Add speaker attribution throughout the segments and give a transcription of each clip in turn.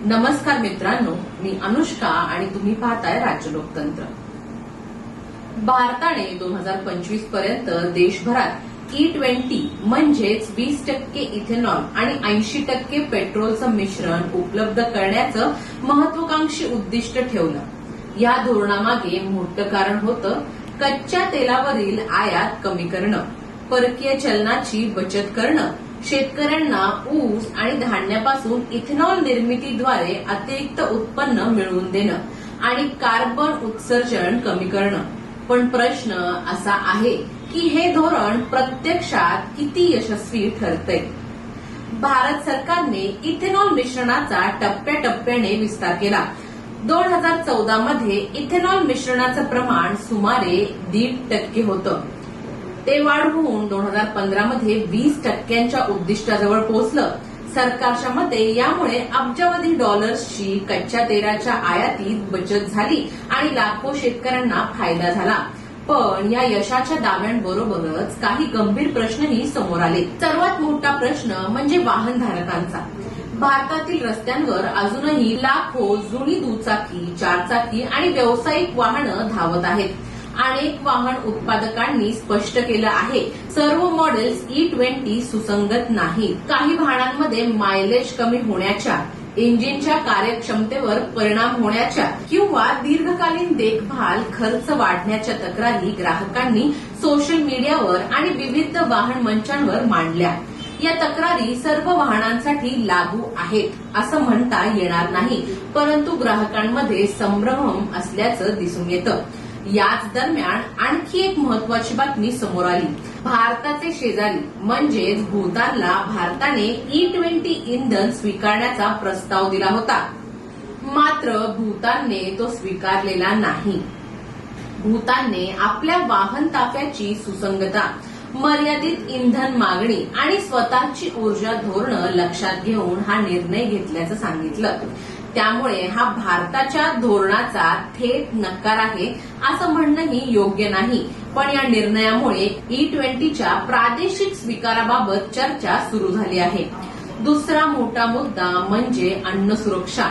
Speaker 1: नमस्कार मित्रांनो, मी अनुष्का आणि तुम्ही पाहताय राज्य लोकतंत्र। भारताने 2025 पर्यंत देशभरात E20 म्हणजेच 20% इथेनॉल आणि 80% पेट्रोलचं मिश्रण उपलब्ध करण्याचं महत्वाकांक्षी उद्दिष्ट ठेवलं। या धोरणामागे मोठं कारण होतं कच्च्या तेलावरील आयात कमी करणं, परकीय चलनाची बचत करणं, शेतकऱ्यांना ऊस आणि धान्यापासून इथेनॉल निर्मितीद्वारे अतिरिक्त उत्पन्न मिळवून देणं आणि कार्बन उत्सर्जन कमी करणं। पण प्रश्न असा आहे की हे धोरण प्रत्यक्षात किती यशस्वी ठरतंय? भारत सरकारने इथेनॉल मिश्रणाचा टप्प्याटप्प्याने विस्तार केला। 2014 मध्ये इथेनॉल मिश्रणाचं प्रमाण सुमारे 1.5% होतं। ते वाढवून 2015 मध्ये 20%च्या उद्दिष्टाजवळ पोहोचलं। सरकारच्या मते यामुळे अब्जावधी डॉलर्सची कच्च्या तेलाच्या आयातीत बचत झाली आणि लाखो शेतकऱ्यांना फायदा झाला। पण या यशाच्या दाव्यांबरोबरच काही गंभीर प्रश्नही समोर आले। सर्वात मोठा प्रश्न म्हणजे वाहनधारकांचा। भारतातील रस्त्यांवर अजूनही लाखो जुनी दुचाकी, चारचाकी आणि व्यावसायिक वाहनं धावत आहेत। अनेक वाहन उत्पादकांनी स्पष्ट केलं आहे सर्व मॉडेल्स E20 सुसंगत नाहीत। काही वाहनांमध्ये मायलेज कमी होण्याच्या, इंजिनच्या कार्यक्षमतेवर परिणाम होण्याच्या किंवा दीर्घकालीन देखभाल खर्च वाढण्याच्या तक्रारी ग्राहकांनी सोशल मीडियावर आणि विविध वाहन मंचांवर मांडल्या। या तक्रारी सर्व वाहनांसाठी लागू आहेत असं म्हणता येणार नाही, परंतु ग्राहकांमध्ये संभ्रम असल्याचं दिसून येतं। याच दरम्यान आणखी एक महत्वाची बातमी समोर आली। भारताचे शेजारी म्हणजेच भूतानला भारताने E20 इंधन स्वीकारण्याचा प्रस्ताव दिला होता, मात्र भूतानने तो स्वीकारलेला नाही। भूतानने आपल्या वाहन ताफ्याची सुसंगता, मर्यादित इंधन मागणी आणि स्वतःची ऊर्जा धोरणं लक्षात घेऊन हा निर्णय घेतल्याचं सांगितलं। त्यामुळे हा भारताच्या धोरणाचा थेट नकार आहे असं म्हणणंही योग्य नाही। पण या निर्णयामुळे E20च्या प्रादेशिक स्वीकाराबाबत चर्चा सुरू झाली आहे। दुसरा मोठा मुद्दा म्हणजे अन्न सुरक्षा।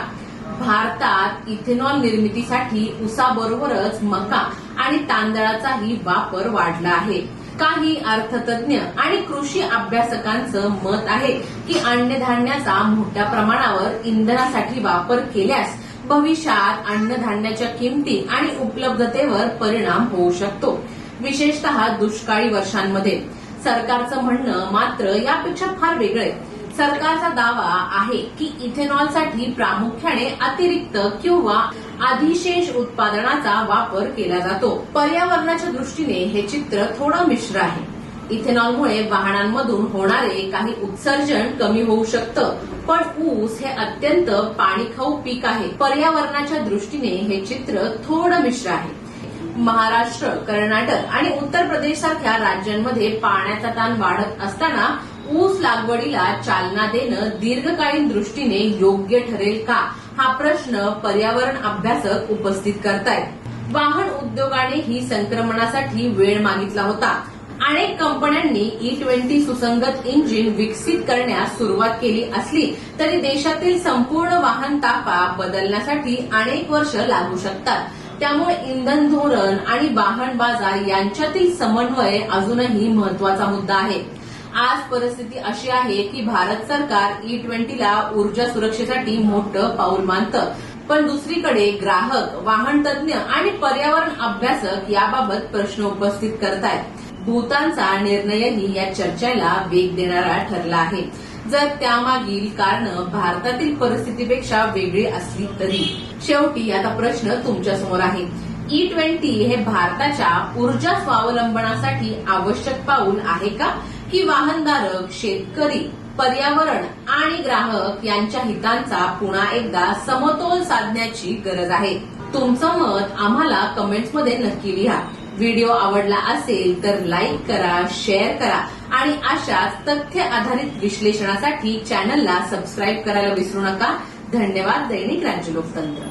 Speaker 1: भारतात इथेनॉल निर्मितीसाठी ऊसाबरोबरच मका आणि तांदळाचाही वापर वाढला आहे। काही अर्थतज्ञ आणि कृषी अभ्यासकांचं मत आहे की अन्नधान्याचा मोठ्या प्रमाणावर इंधनासाठी वापर केल्यास भविष्यात अन्नधान्याच्या किमती आणि उपलब्धतेवर परिणाम होऊ शकतो, विशेषतः दुष्काळी वर्षांमध्ये। सरकारचं म्हणणं मात्र यापेक्षा फार वेगळं। सरकारचा दावा आहे की इथेनॉलसाठी प्रामुख्याने अतिरिक्त किंवा अधिशेष उत्पादनाचा वापर केला जातो। पर्यावरणाच्या दृष्टीने हे चित्र थोडं मिश्र आहे। इथेनॉलमुळे वाहनांमधून होणारे काही उत्सर्जन कमी होऊ शकतं, पण ऊस हे अत्यंत पाणीखाऊ पीक आहे। पर्यावरणाच्या दृष्टीने हे चित्र थोडं मिश्र आहे। महाराष्ट्र, कर्नाटक आणि उत्तर प्रदेश सारख्या राज्यांमध्ये पाण्याचा ताण वाढत असताना ऊस लागवडीला चालना देणं दीर्घकालीन दृष्टीने योग्य ठरेल का, हा प्रश्न पर्यावरण अभ्यासक उपस्थित करतायत। वाहन उद्योगाने ही संक्रमणासाठी वेळ मागितला होता। अनेक कंपन्यांनी E20 सुसंगत इंजिन विकसित करण्यास सुरुवात केली असली तरी देशातील संपूर्ण वाहन ताफा बदलण्यासाठी अनेक वर्ष लागू शकतात। त्यामुळे इंधन धोरण आणि वाहन बाजार यांच्यातील समन्वय अजूनही महत्वाचा मुद्दा आहे। आज परिस्थिती अशी आहे की भारत सरकार E20ला ऊर्जा सुरक्षेसाठी मोठं पाऊल मानतं, पण दुसरीकडे ग्राहक, वाहन तज्ञ आणि पर्यावरण अभ्यासक याबाबत प्रश्न उपस्थित करतायत। भूतानचा निर्णयही या चर्चेला वेग देणारा ठरला आहे, जर त्यामागील कारणं भारतातील परिस्थितीपेक्षा वेगळी असली तरी। शेवटी आता प्रश्न तुमच्यासमोर आहे, E20 हे भारताच्या ऊर्जा स्वावलंबनासाठी आवश्यक पाऊल आहे का, की वाहनधारक, शेतकरी, पर्यावरण आणि ग्राहक यांच्या हितांचा पुन्हा एकदा समतोल साधण्याची गरज आहे? तुमचं मत आम्हाला कमेंट्समध्ये नक्की लिहा। व्हिडिओ आवडला असेल तर लाईक करा, शेअर करा आणि अशाच तथ्य आधारित विश्लेषणासाठी चॅनलला सबस्क्राईब करायला विसरू नका। धन्यवाद। दैनिक राज्य लोकतंत्र।